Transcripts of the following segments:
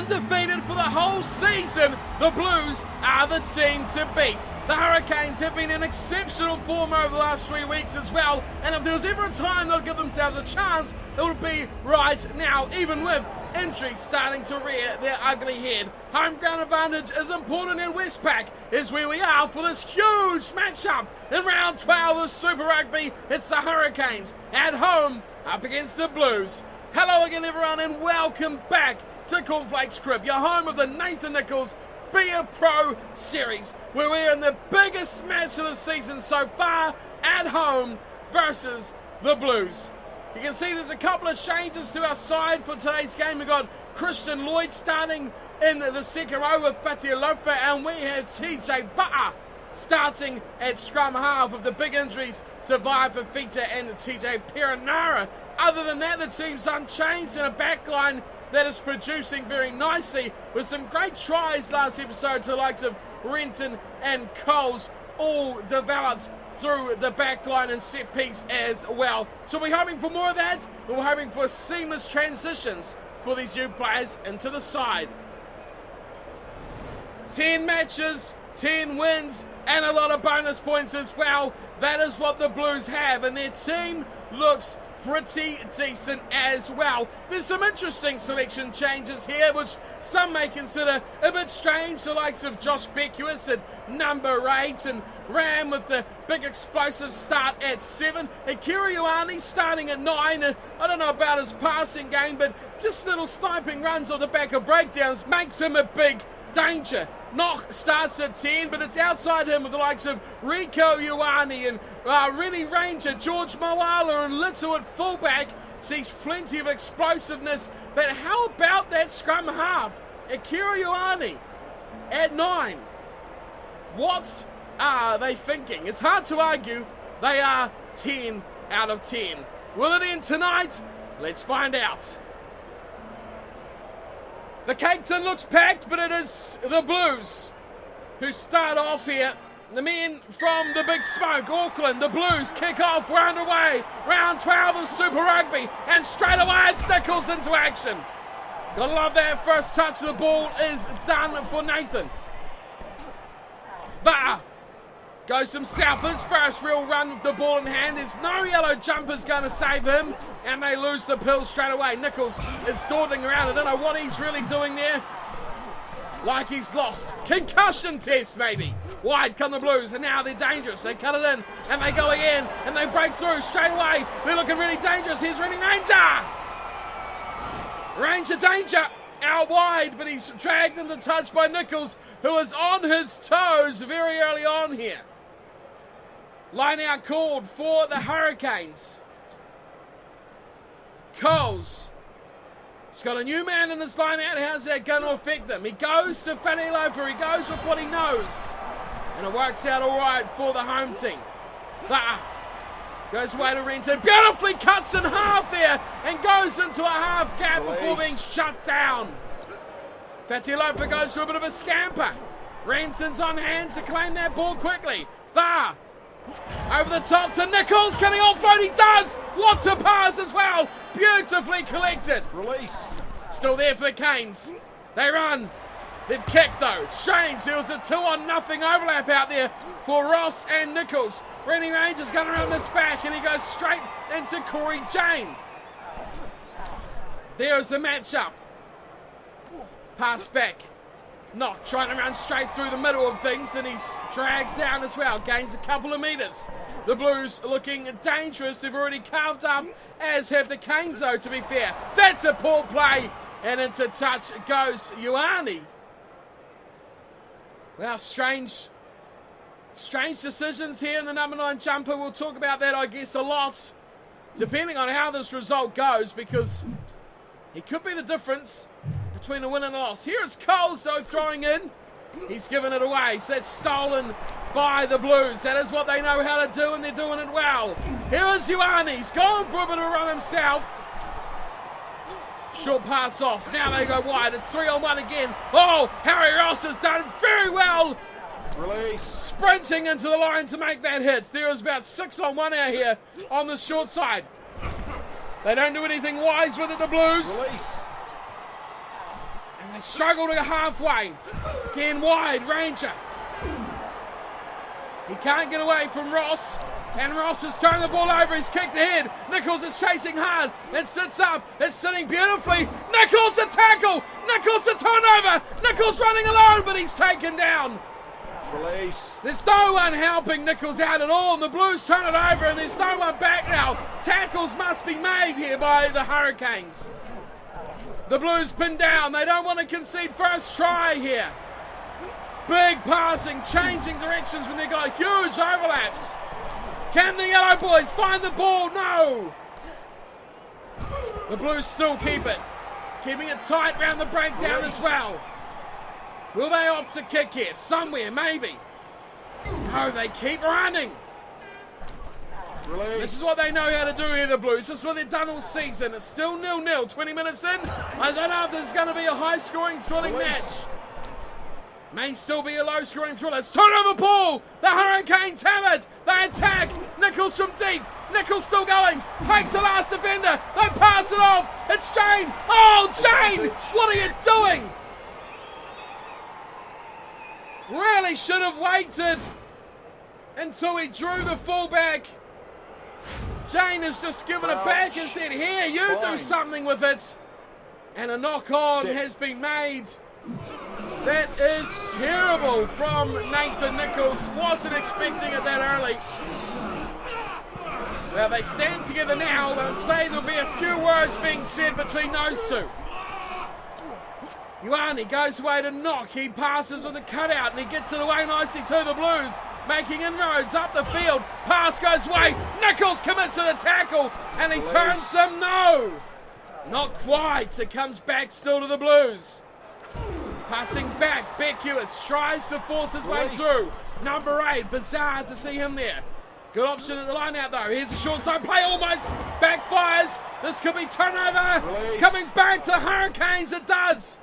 undefeated for the whole season, the Blues are the team to beat. The Hurricanes have been in exceptional form over the last 3 weeks as well, and if there was ever a time they'll give themselves a chance, it would be right now, even with injuries starting to rear their ugly head. Home ground advantage is important in Westpac, is where we are for this huge matchup in round 12 of Super Rugby. It's the Hurricanes at home up against the Blues. Hello again everyone and welcome back to Cornflakes Crib, your home of the Nathan Nicholls Be A Pro series, where we're in the biggest match of the season so far, at home versus the Blues. You can see there's a couple of changes to our side for today's game. We've got Christian Lloyd starting in the second row with Fatialofa, and we have TJ Va'a starting at scrum half with the big injuries to Vaifafita and TJ Perenara. Other than that, the team's unchanged in a backline that is producing very nicely with some great tries last episode to the likes of Renton and Nicholls, all developed through the backline and set piece as well. So we're hoping for more of that, and we're hoping for seamless transitions for these new players into the side. 10 matches, 10 wins, and a lot of bonus points as well. That is what the Blues have, and their team looks pretty decent as well. There's some interesting selection changes here, which some may consider a bit strange. The likes of Josh Beckwith at number 8 and Ram with the big explosive start at 7. Akira Ioane starting at 9. I don't know about his passing game, but just little sniping runs on the back of breakdowns makes him a big danger. Knock starts at 10, but it's outside him with the likes of Rieko Ioane and Rennie Ranger, George Moala and Little at fullback. Sees plenty of explosiveness, but how about that scrum half? Akira Ioane at 9. What are they thinking? It's hard to argue. They are 10 out of 10. Will it end tonight? Let's find out. The cake tin looks packed, but it is the Blues who start off here. The men from the Big Smoke, Auckland, the Blues kick off, we're underway. Round 12 of Super Rugby, and straight away it's Nicholls into action. Gotta love that first touch of the ball is done for Nathan. Va'a goes himself, his first real run with the ball in hand. There's no yellow jumpers going to save him, and they lose the pill straight away. Nicholls is dawdling around. I don't know what he's really doing there. Like he's lost. Concussion test, maybe. Wide come the Blues, and now they're dangerous. They cut it in, and they go again, and they break through straight away. They're looking really dangerous. Here's Rennie Ranger. Ranger danger. Out wide, but he's dragged into touch by Nicholls, who is on his toes very early on here. Line out called for the Hurricanes. Coles. He's got a new man in this line out. How's that going to affect them? He goes to Fanilofa. He goes with what he knows. And it works out all right for the home team. Va'a goes away to Renton. Beautifully cuts in half there and goes into a half gap before being shut down. Fatialofa goes for a bit of a scamper. Renton's on hand to claim that ball quickly. Va'a over the top to Nicholls. Can he offload? He does. What a pass as well. Beautifully collected. Release. Still there for the Canes. They run. They've kicked though. Strange. There was a 2-on-0 overlap out there for Ross and Nicholls. Rennie Ranger's going around this back and he goes straight into Corey Jane. There's the matchup. Pass back. Knock trying to run straight through the middle of things, and he's dragged down as well. Gains a couple of metres. The Blues looking dangerous. They've already carved up, as have the Canes though, to be fair. That's a poor play, and into touch goes Ioane. Well, strange decisions here in the number 9 jumper. We'll talk about that, I guess, a lot, depending on how this result goes, because he could be the difference between a win and a loss. Here is Coles though throwing in. He's given it away, so that's stolen by the Blues. That is what they know how to do, and they're doing it well. Here is Ioane. He's going for a bit of a run himself. Short pass off. Now they go wide. It's 3-on-1 again. Oh, Harry Ross has done very well. Release. Sprinting into the line to make that hit. There is about 6-on-1 out here on the short side. They don't do anything wise with it, the Blues. Release. They struggle to go halfway. Again wide, Ranger. He can't get away from Ross. And Ross is throwing the ball over. He's kicked ahead. Nicholls is chasing hard. It sits up. It's sitting beautifully. Nicholls a tackle. Nicholls a turnover. Nicholls running alone, but he's taken down. Release. There's no one helping Nicholls out at all, and the Blues turn it over, and there's no one back now. Tackles must be made here by the Hurricanes. The Blues pinned down. They don't want to concede first try here. Big passing, changing directions when they've got huge overlaps. Can the Yellow Boys find the ball? No! The Blues still keep it. Keeping it tight round the breakdown as well. Will they opt to kick here? Somewhere, maybe. No, they keep running. Release. This is what they know how to do here, the Blues. This is what they've done all season. It's still 0-0, 20 minutes in. I don't know if this is going to be a high-scoring, thrilling match. May still be a low-scoring thriller. It's turnover ball. The Hurricanes have it. They attack. Nicholls from deep. Nicholls still going. Takes the last defender. They pass it off. It's Jane. Oh, Jane! What are you doing? Really should have waited until he drew the fullback. Jane has just given it back and said, here, you do something with it. And a knock-on has been made. That is terrible from Nathan Nicholls. Wasn't expecting it that early. Well, they stand together now. They'll say there'll be a few words being said between those two. Ioane goes away to knock. He passes with a cutout and he gets it away nicely to the Blues. Making inroads up the field. Pass goes away. Nicholls commits to the tackle and he turns him. No! Not quite. It comes back still to the Blues. Passing back, Beckwith tries to force his way through. Number 8, bizarre to see him there. Good option at the line out though. Here's a short side play, almost backfires. This could be turnover. Coming back to Hurricanes, it does.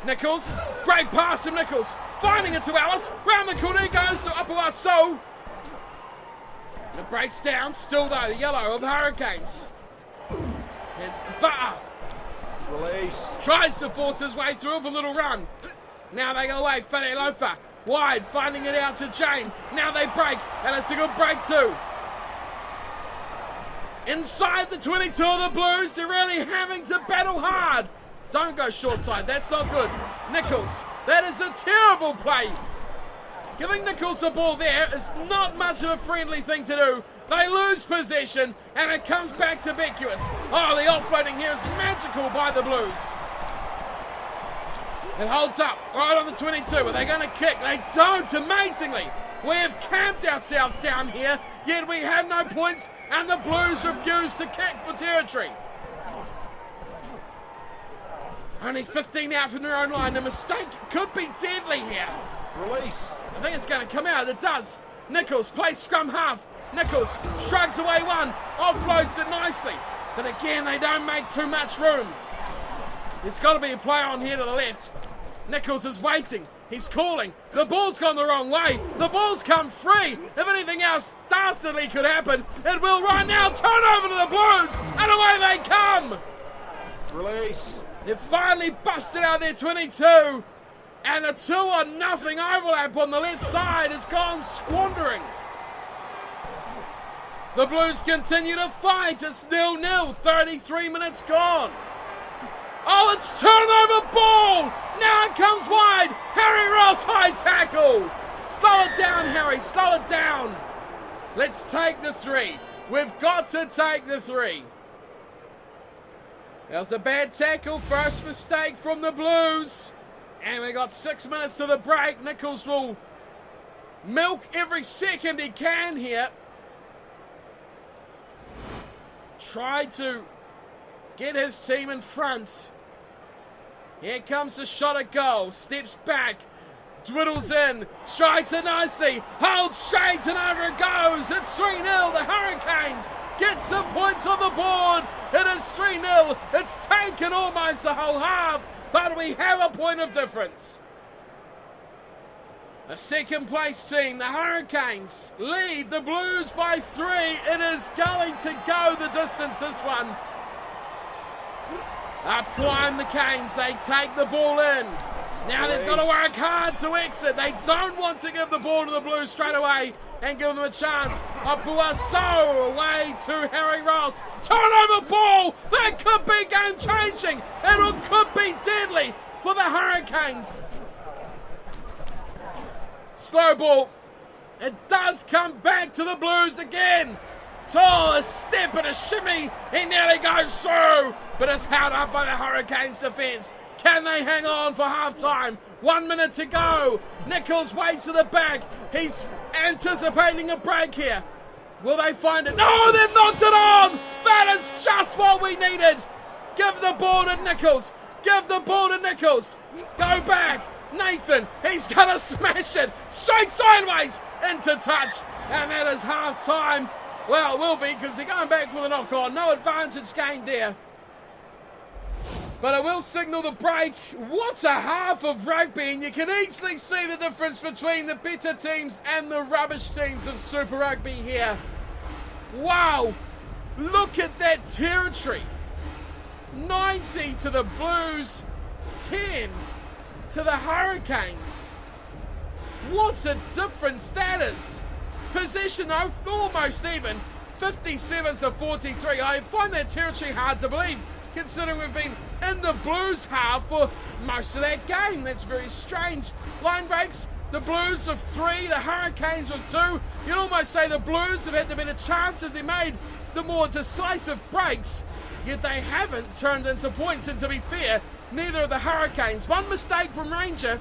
Nicholls, great pass from Nicholls. Finding it to Alice. Round the corner he goes to Apuaso. And it breaks down. Still though, the yellow of Hurricanes. It's Va'a. Release. Tries to force his way through with a little run. Now they go away. Fede Lofa wide, finding it out to Jane. Now they break, and it's a good break too. Inside the 22 of the Blues, they're really having to battle hard. Don't go short side, that's not good. Nicholls, that is a terrible play. Giving Nicholls the ball there is not much of a friendly thing to do. They lose possession, and it comes back to Beckwith. Oh, the offloading here is magical by the Blues. It holds up right on the 22. Are they going to kick? They don't, amazingly. We have camped ourselves down here, yet we have no points, and the Blues refuse to kick for territory. Only 15 out from their own line. The mistake could be deadly here. Release. I think it's going to come out. It does. Nicholls plays scrum half. Nicholls shrugs away one, offloads it nicely. But again, they don't make too much room. There's got to be a play on here to the left. Nicholls is waiting. He's calling. The ball's gone the wrong way. The ball's come free. If anything else dastardly could happen, it will right now. Turn over to the Blues, and away they come. Release. They've finally busted out their 22. And a 2-0 overlap on the left side has gone squandering. The Blues continue to fight. It's 0-0, 33 minutes gone. Oh, it's turnover ball. Now it comes wide. Harry Ross, high tackle. Slow it down, Harry, slow it down. Let's take the 3. We've got to take the 3. That was a bad tackle. First mistake from the Blues. And we got 6 minutes to the break. Nicholls will milk every second he can here. Try to get his team in front. Here comes the shot at goal. Steps back. Dwiddles in. Strikes it nicely. Holds straight and over it goes. It's 3-0. The Hurricanes get some points on the board. It is 3-0. It's taken almost the whole half. But we have a point of difference. The second place team, the Hurricanes, lead the Blues by 3. It is going to go the distance, this one. Up climb the Canes. They take the ball in. Now they've got to work hard to exit. They don't want to give the ball to the Blues straight away and give them a chance. Apuaso away to Harry Ross. Turnover ball. That could be game changing. It could be deadly for the Hurricanes. Slow ball. It does come back to the Blues again. Oh, a step and a shimmy. He nearly goes through, but it's held up by the Hurricanes defence. Can they hang on for half-time? 1 minute to go. Nicholls waits to the back. He's anticipating a break here. Will they find it? No, they've knocked it on. That is just what we needed. Give the ball to Nicholls. Give the ball to Nicholls. Go back. Nathan, he's going to smash it. Straight sideways into touch. And that is half-time. Well, it will be because they're going back for the knock-on. No advantage gained there. But it will signal the break. What a half of rugby. And you can easily see the difference between the better teams and the rubbish teams of Super Rugby here. Wow. Look at that territory. 90 to the Blues. 10 to the Hurricanes. What a difference that is. Possession though, almost even. 57 to 43. I find that territory hard to believe, considering we've been in the Blues half for most of that game. That's very strange. Line breaks, the Blues of 3, the Hurricanes of 2. You'd almost say the Blues have had the better chance if they made the more decisive breaks, yet they haven't turned into points. And to be fair, neither of the Hurricanes. One mistake from Ranger,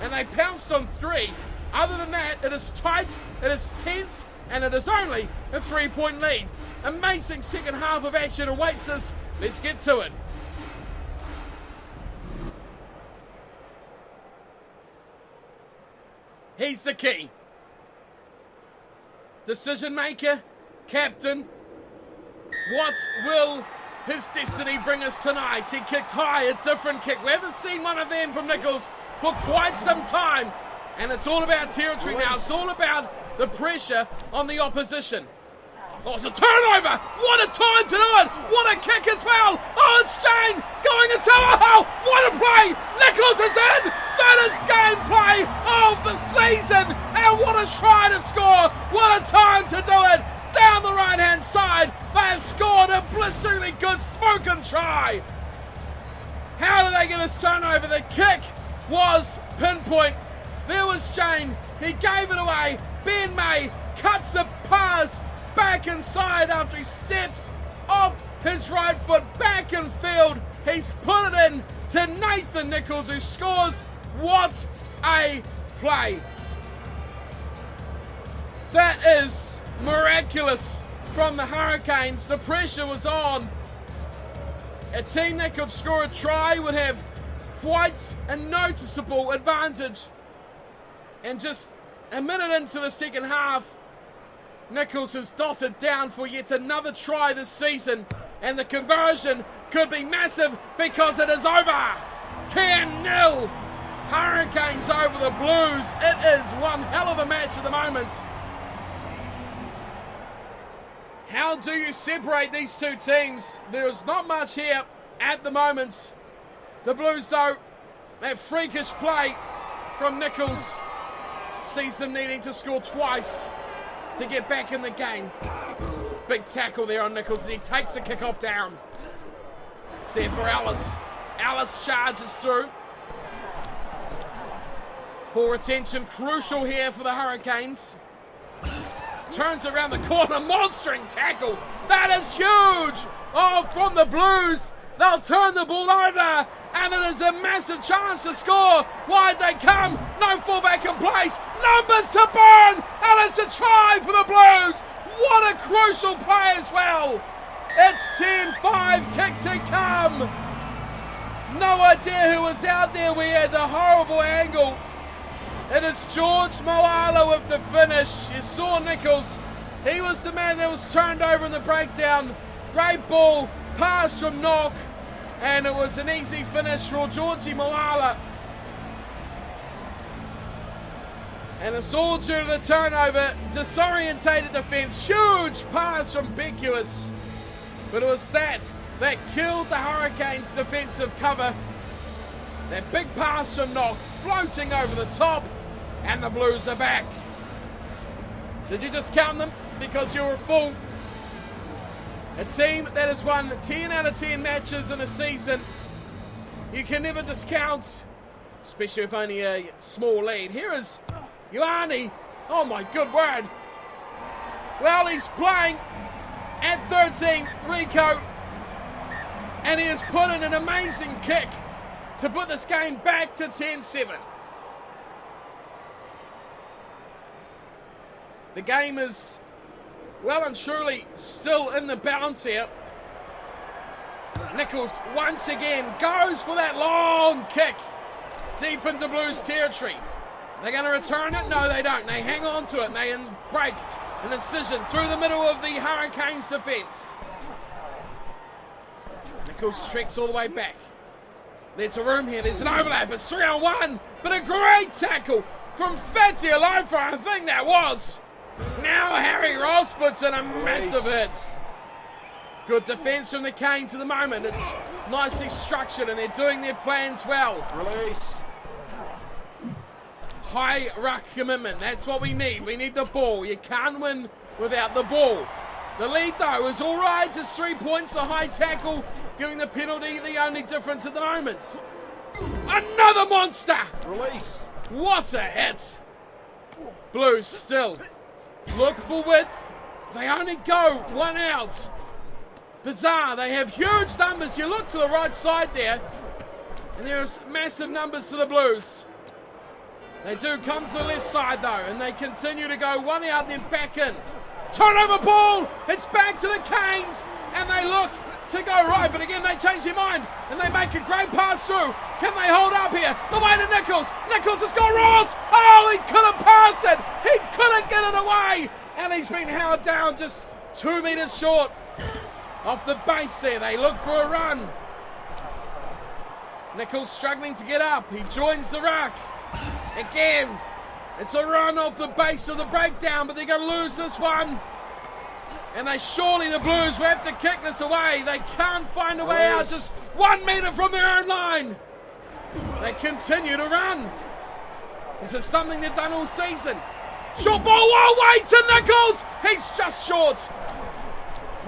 and they pounced on 3. Other than that, it is tight, it is tense, and it is only a 3-point lead. Amazing second half of action awaits us. Let's get to it. He's the key. Decision maker, captain. What will his destiny bring us tonight? He kicks high, a different kick. We haven't seen one of them from Nicholls for quite some time. And it's all about territory now. It's all about the pressure on the opposition. Oh, it's a turnover. What a time to do it. What a kick as well. Oh, it's Jane going as well. Oh, what a play. Nicholls is in. That is gameplay of the season. And what a try to score. What a time to do it. Down the right-hand side, they have scored a blisteringly good smoking try. How did they get this turnover? The kick was pinpoint. There was Jane. He gave it away. Ben May cuts the pass back inside after he stepped off his right foot back in field. He's put it in to Nathan Nicholls, who scores. What a play. That is miraculous from the Hurricanes. The pressure was on. A team that could score a try would have quite a noticeable advantage. And just a minute into the second half, Nicholls has dotted down for yet another try this season. And the conversion could be massive because it is over. 10-0. Hurricanes over the Blues. It is one hell of a match at the moment. How do you separate these two teams? There is not much here at the moment. The Blues, though, that freakish play from Nicholls sees them needing to score twice to get back in the game. Big tackle there on Nicholls as he takes the kickoff down. It's there for Ellis. Ellis charges through. Ball retention crucial here for the Hurricanes. Turns around the corner, monstering tackle. That is huge. Oh, from the Blues. They'll turn the ball over, and it is a massive chance to score. Wide they come, no fullback in place. Numbers to burn, and it's a try for the Blues. What a crucial play as well. It's 10-5, kick to come. No idea who was out there. We had a horrible angle. It is George Moala with the finish. You saw Nicholls. He was the man that was turned over in the breakdown. Great ball, pass from Knock, and it was an easy finish for Georgie Moala. And it's all due to the turnover. Disorientated defence. Huge pass from Becuous. But it was that that killed the Hurricanes' defensive cover. That big pass from Knock floating over the top, and the Blues are back. Did you discount them because you were a fool? A team that has won 10 out of 10 matches in a season, you can never discount, especially with only a small lead. Here is Ioane. Oh my good word. Well, he's playing at 13, Rico, and he has put in an amazing kick to put this game back to 10-7. The game is well and truly still in the balance here. Nicholls once again goes for that long kick deep into Blues territory. They're going to return it? No, they don't. They hang on to it and they break an incision through the middle of the Hurricanes' defence. Nicholls treks all the way back. There's a room here. There's an overlap. It's 3-on-1, but a great tackle from Fatty Alofa, I think that was. Now Harry Ross puts in a massive hit. Good defence from the Canes at the moment. It's nicely structured and they're doing their plans well. Release. High ruck commitment. That's what we need. We need the ball. You can't win without the ball. The lead, though, is all right. It's 3 points. A high tackle, giving the penalty the only difference at the moment. Another monster. Release. What a hit. Blues still look for width. They only go one out. Bizarre. They have huge numbers. You look to the right side there, and there's massive numbers to the Blues. They do come to the left side, though, and they continue to go one out, then back in. Turnover ball. It's back to the Canes, and they look to go right, but again they change their mind, and they make a great pass through. Can they hold up here? The way to Nicholls. Nicholls has got Ross. Oh, he couldn't pass it. He couldn't get it away, and he's been held down just 2 metres short off the base there. They look for a run. Nicholls struggling to get up. He joins the ruck. Again, it's a run off the base of the breakdown, but they're going to lose this one. And surely the Blues will have to kick this away. They can't find a way out, just 1 metre from their own line. They continue to run. This is something they've done all season. Short ball, away to Nicholls. He's just short.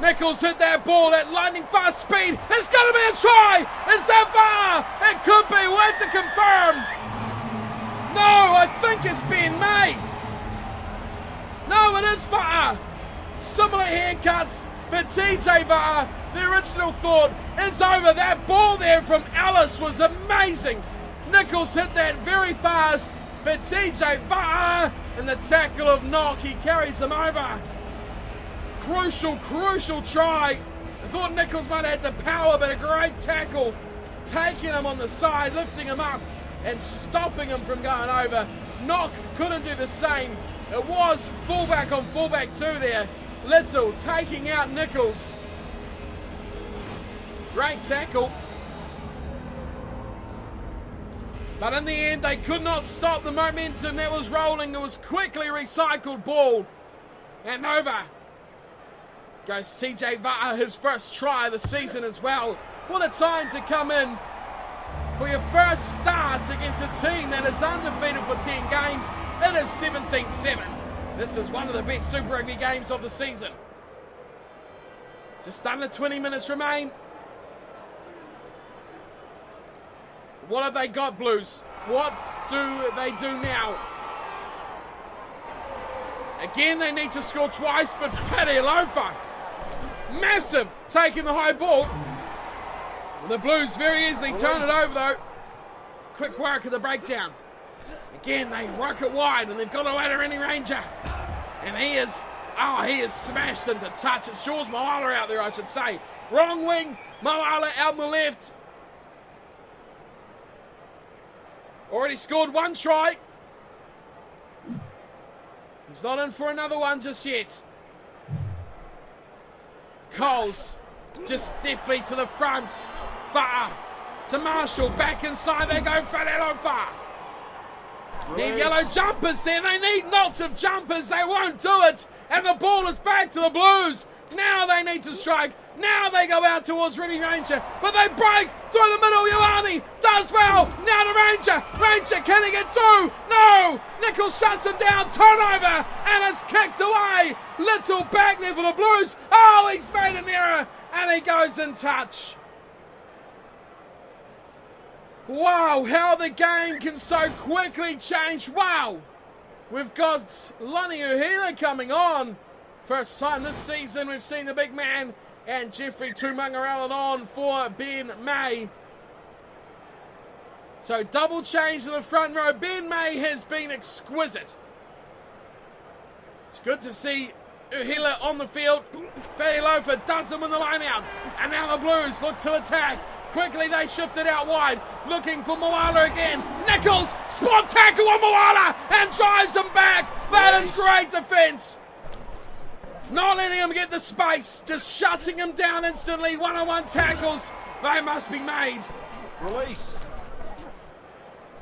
Nicholls hit that ball at lightning fast speed. It's going to be a try. Is that far? It could be. We'll have to confirm. No, I think it's been made. No, it is far. Similar haircuts, but TJ Vaa, the original thought is over. That ball there from Ellis was amazing. Nicholls hit that very fast, but TJ Vaa and the tackle of Knock, he carries him over. Crucial try. I thought Nicholls might have had the power, but a great tackle, taking him on the side, lifting him up and stopping him from going over. Knock couldn't do the same. It was fullback on fullback too there. Little taking out Nicholls. Great tackle. But in the end, they could not stop the momentum that was rolling. It was quickly recycled ball. And over goes TJ Vaa, his first try of the season as well. What a time to come in for your first start against a team that is undefeated for 10 games. It is 17-7. This is one of the best Super Rugby games of the season. Just under 20 minutes remain. What have they got, Blues? What do they do now? Again, they need to score twice, but Fatty Alofa, massive, taking the high ball. The Blues very easily turn it over, though. Quick work at the breakdown. Again, they ruck it wide, and they've got away to any Ranger. And he is smashed into touch. It's George Moala out there, I should say. Wrong wing, Moala out on the left. Already scored one try. He's not in for another one just yet. Nicholls just deftly to the front. Vaa to Marshall, back inside they go. Fatty Alofa. Need yellow jumpers there. They need lots of jumpers. They won't do it. And the ball is back to the Blues. Now they need to strike. Now they go out towards Ready Ranger. But they break through the middle. Ioane does well. Now to Ranger. Ranger, can he get through? No. Nicholls shuts him down. Turnover. And it's kicked away. Little back there for the Blues. Oh, he's made an error. And he goes in touch. Wow, how the game can so quickly change. Wow. We've got Lonnie Uhila coming on. First time this season we've seen the big man and Jeffrey Tumungarallen on for Ben May. So double change in the front row. Ben May has been exquisite. It's good to see Uhila on the field. Fatty Lofa does him in the line out. And now the Blues look to attack. Quickly they shift it out wide, looking for Moala again. Nicholls, spot tackle on Moala and drives him back. That is great defence. Not letting him get the space, just shutting him down instantly. One-on-one tackles, they must be made. Release.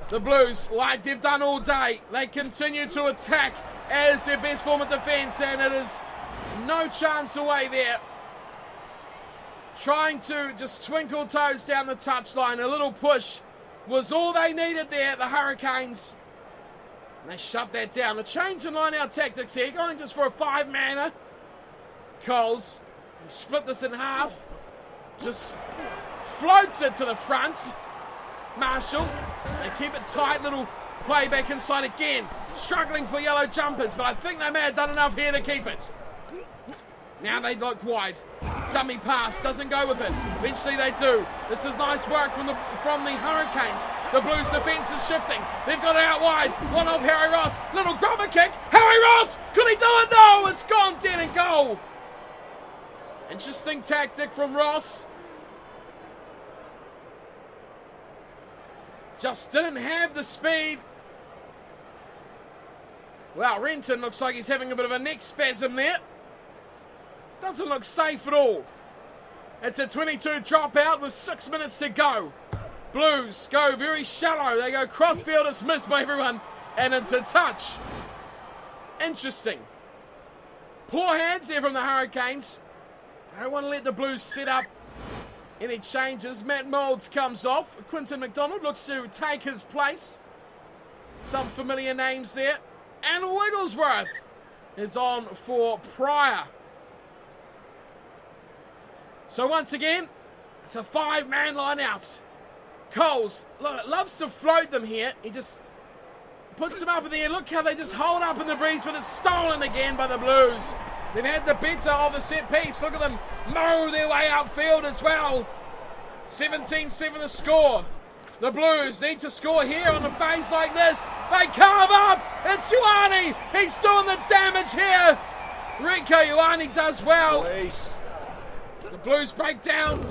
The Blues, like they've done all day, they continue to attack as their best form of defence, and it is no chance away there. Trying to just twinkle toes down the touchline. A little push was all they needed there, the Hurricanes. And they shoved that down. A change in line-out tactics here, going just for a five-manner. Nicholls, he split this in half. Just floats it to the front. Marshall, they keep it tight. Little play back inside again. Struggling for yellow jumpers, but I think they may have done enough here to keep it. Now they look wide. Dummy pass, doesn't go with it. Eventually they do. This is nice work from the Hurricanes. The Blues defence is shifting. They've got it out wide. One off Harry Ross. Little grubber kick. Harry Ross! Could he do it? No! It's gone dead and goal. Interesting tactic from Ross. Just didn't have the speed. Well, Renton looks like he's having a bit of a neck spasm there. Doesn't look safe at all. It's a 22 dropout with 6 minutes to go. Blues go very shallow. They go crossfield, it's missed by everyone, and into touch. Interesting. Poor hands there from the Hurricanes. They don't want to let the Blues set up any changes. Matt Moulds comes off. Quinton McDonald looks to take his place. Some familiar names there. And Wigglesworth is on for Pryor. So once again, it's a five-man line out. Coles loves to float them here. He just puts them up in the air. Look how they just hold up in the breeze, but it's stolen again by the Blues. They've had the better of the set piece. Look at them mow their way outfield as well. 17-7 the score. The Blues need to score here on a phase like this. They carve up. It's Ioane. He's doing the damage here. Rico Ioane does well. Release. The Blues break down.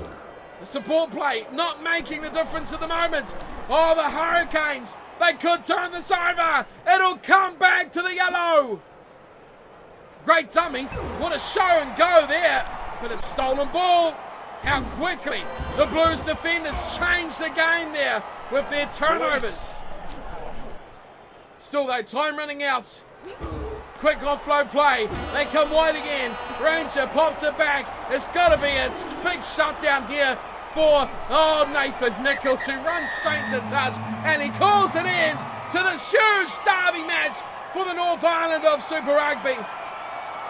The support play not making the difference at the moment. Oh, the Hurricanes. They could turn this over. It'll come back to the yellow. Great dummy. What a show and go there. But a stolen ball. How quickly the Blues defenders changed the game there with their turnovers. Still though, time running out. Quick offload play. They come wide again. Ranger pops it back. It's got to be a big shutdown here for Nathan Nicholls, who runs straight to touch, and he calls an end to this huge derby match for the North Island of Super Rugby.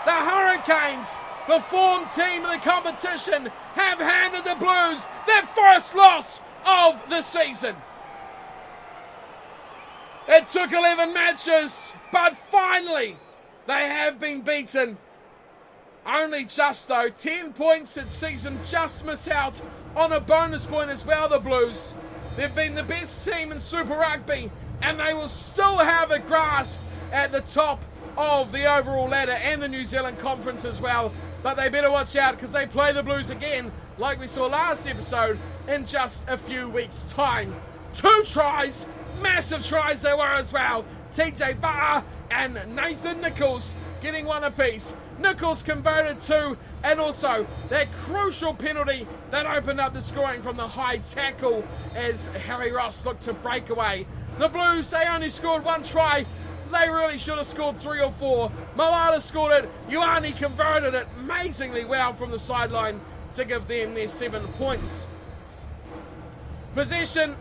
The Hurricanes, the form team of the competition, have handed the Blues their first loss of the season. It took 11 matches, but finally they have been beaten. Only just though, 10 points at season, just miss out on a bonus point as well, the Blues. They've been the best team in Super Rugby, and they will still have a grasp at the top of the overall ladder and the New Zealand Conference as well. But they better watch out, because they play the Blues again, like we saw last episode, in just a few weeks' time. 2 tries, massive tries they were as well. TJ Va'a and Nathan Nicholls getting one apiece. Nicholls converted 2, and also that crucial penalty that opened up the scoring from the high tackle as Harry Ross looked to break away. The Blues, they only scored 1 try. They really should have scored 3 or 4. Moala scored it. Ioane converted it amazingly well from the sideline to give them their 7 points. Possession,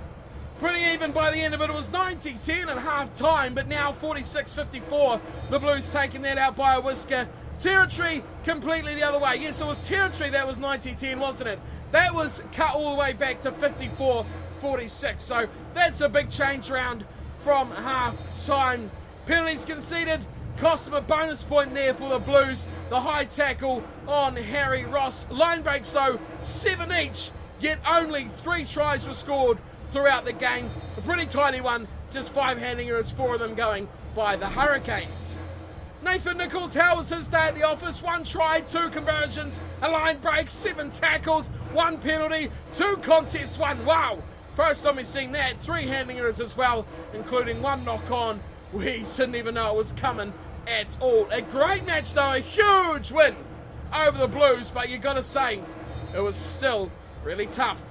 pretty even by the end of it. It was 90-10 at half-time, but now 46-54. The Blues taking that out by a whisker. Territory completely the other way. Yes, it was territory that was 90-10, wasn't it? That was cut all the way back to 54-46. So that's a big change around from half-time. Penalties conceded. Cost them a bonus point there for the Blues. The high tackle on Harry Ross. Line breaks, so 7 each, yet only 3 tries were scored throughout the game. A pretty tiny one, just 5 handing errors, 4 of them going by the Hurricanes. Nathan Nicholls, how was his day at the office? 1 try, 2 conversions, a line break, 7 tackles, 1 penalty, 2 contests, 1. Wow! First time we've seen that. 3 handing errors as well, including 1 knock on. We didn't even know it was coming at all. A great match though, a huge win over the Blues, but you gotta say, it was still really tough.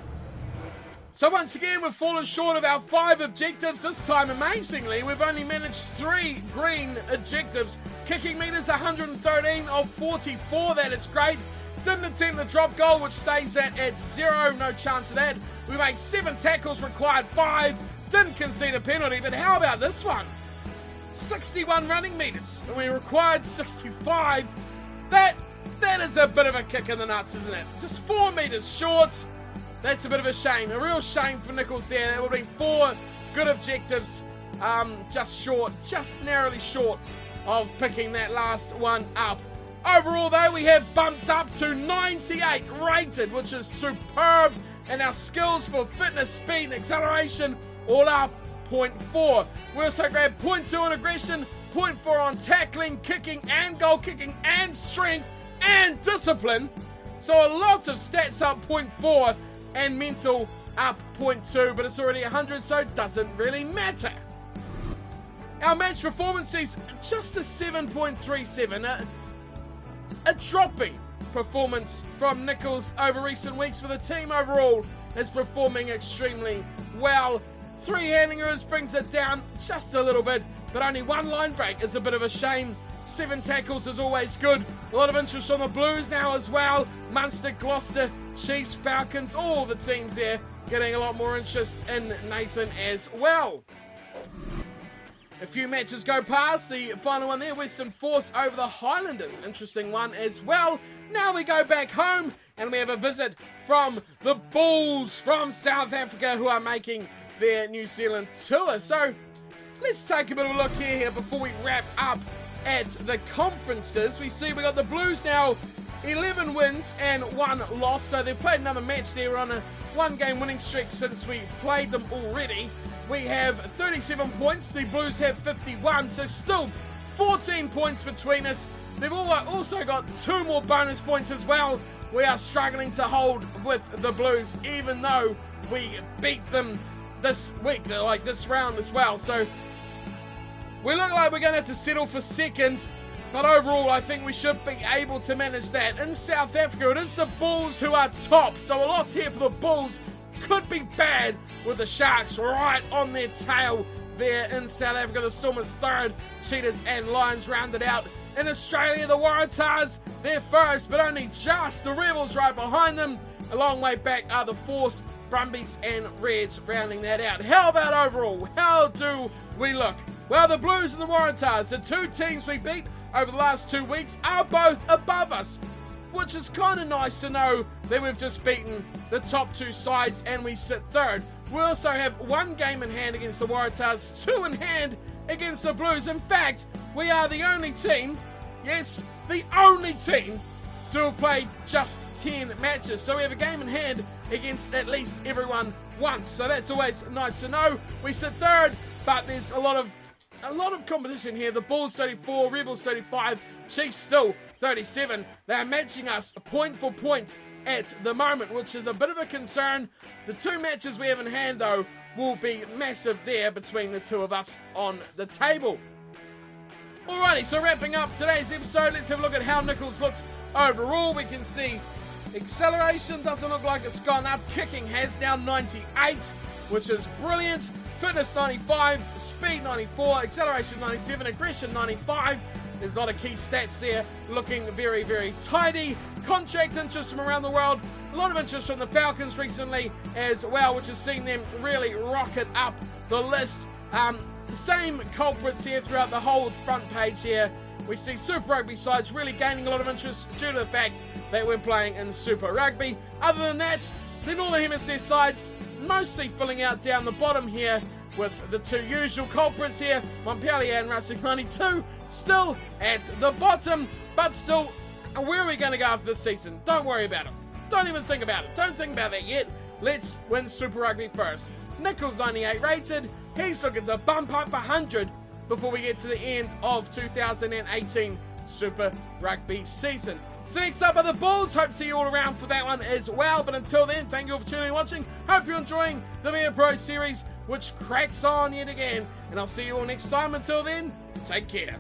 So once again, we've fallen short of our 5 objectives. This time, amazingly, we've only managed 3 green objectives. Kicking meters, 113 of 44. That is great. Didn't attempt the drop goal, which stays at 0. No chance of that. We made 7 tackles, required 5. Didn't concede a penalty, but how about this one? 61 running meters, and we required 65. That is a bit of a kick in the nuts, isn't it? Just 4 meters short. That's a bit of a shame. A real shame for Nicholls there. That would have been 4 good objectives. Just narrowly short of picking that last one up. Overall, though, we have bumped up to 98 rated, which is superb. And our skills for fitness, speed, and acceleration all up 0.4. We also grabbed 0.2 on aggression, 0.4 on tackling, kicking, and goal kicking, and strength, and discipline. So a lot of stats up 0.4. And mental up 0.2, but it's already 100, so it doesn't really matter. Our match performance is just a 7.37, a dropping performance from Nicholls over recent weeks, but the team overall is performing extremely well. 3 handing errors brings it down just a little bit, but only 1 line break is a bit of a shame. 7 tackles is always good. A lot of interest on the Blues now as well. Munster, Gloucester, Chiefs, Falcons, all the teams there getting a lot more interest in Nathan as well. A few matches go past. The final one there, Western Force over the Highlanders. Interesting one as well. Now we go back home and we have a visit from the Bulls from South Africa, who are making their New Zealand tour. So let's take a bit of a look here before we wrap up at the conferences. We see we got the Blues now 11 wins and 1 loss, so they've played another match there. We're on a 1-game winning streak since we played them already. We have 37 points, the Blues have 51, so still 14 points between us. They've also got 2 more bonus points as well. We are struggling to hold with the Blues, even though we beat them this week, like this round as well. So we look like we're going to have to settle for second, but overall I think we should be able to manage that. In South Africa, it is the Bulls who are top, so a loss here for the Bulls could be bad, with the Sharks right on their tail there in South Africa. The Stormers third, Cheetahs and Lions rounded out. In Australia, the Waratahs, they're first, but only just. The Rebels right behind them. A long way back are the Force, Brumbies and Reds rounding that out. How about overall? How do we look? Well, the Blues and the Waratahs, the 2 teams we beat over the last 2 weeks, are both above us, which is kind of nice to know that we've just beaten the top 2 sides and we sit third. We also have 1 game in hand against the Waratahs, 2 in hand against the Blues. In fact, we are the only team, yes, the only team to have played just 10 matches. So we have a game in hand against at least everyone once. So that's always nice to know. We sit third, but there's a lot of competition here. The Bulls 34, Rebels 35, Chiefs still 37. They're matching us point for point at the moment, which is a bit of a concern. The 2 matches we have in hand, though, will be massive there between the 2 of us on the table. Alrighty, so wrapping up today's episode, let's have a look at how Nicholls looks overall. We can see acceleration doesn't look like it's gone up. Kicking has now 98, which is brilliant. Fitness 95, speed 94, acceleration 97, aggression 95. There's a lot of key stats there, looking very, very tidy. Contract interest from around the world. A lot of interest from the Falcons recently as well, which has seen them really rocket up the list. Same culprits here throughout the whole front page here. We see Super Rugby sides really gaining a lot of interest due to the fact that we're playing in Super Rugby. Other than that, the Northern Hemisphere sides mostly filling out down the bottom here, with the two usual culprits here, Montpellier and Racing 92, still at the bottom. But still, where are we going to go after this season? Don't worry about it. Don't even think about it. Don't think about that yet. Let's win Super Rugby first. Nicholls 98 rated. He's looking to bump up 100 before we get to the end of 2018 Super Rugby season. So next up are the Bulls. Hope to see you all around for that one as well. But until then, thank you all for tuning and watching. Hope you're enjoying the Aviva Pro series, which cracks on yet again. And I'll see you all next time. Until then, take care.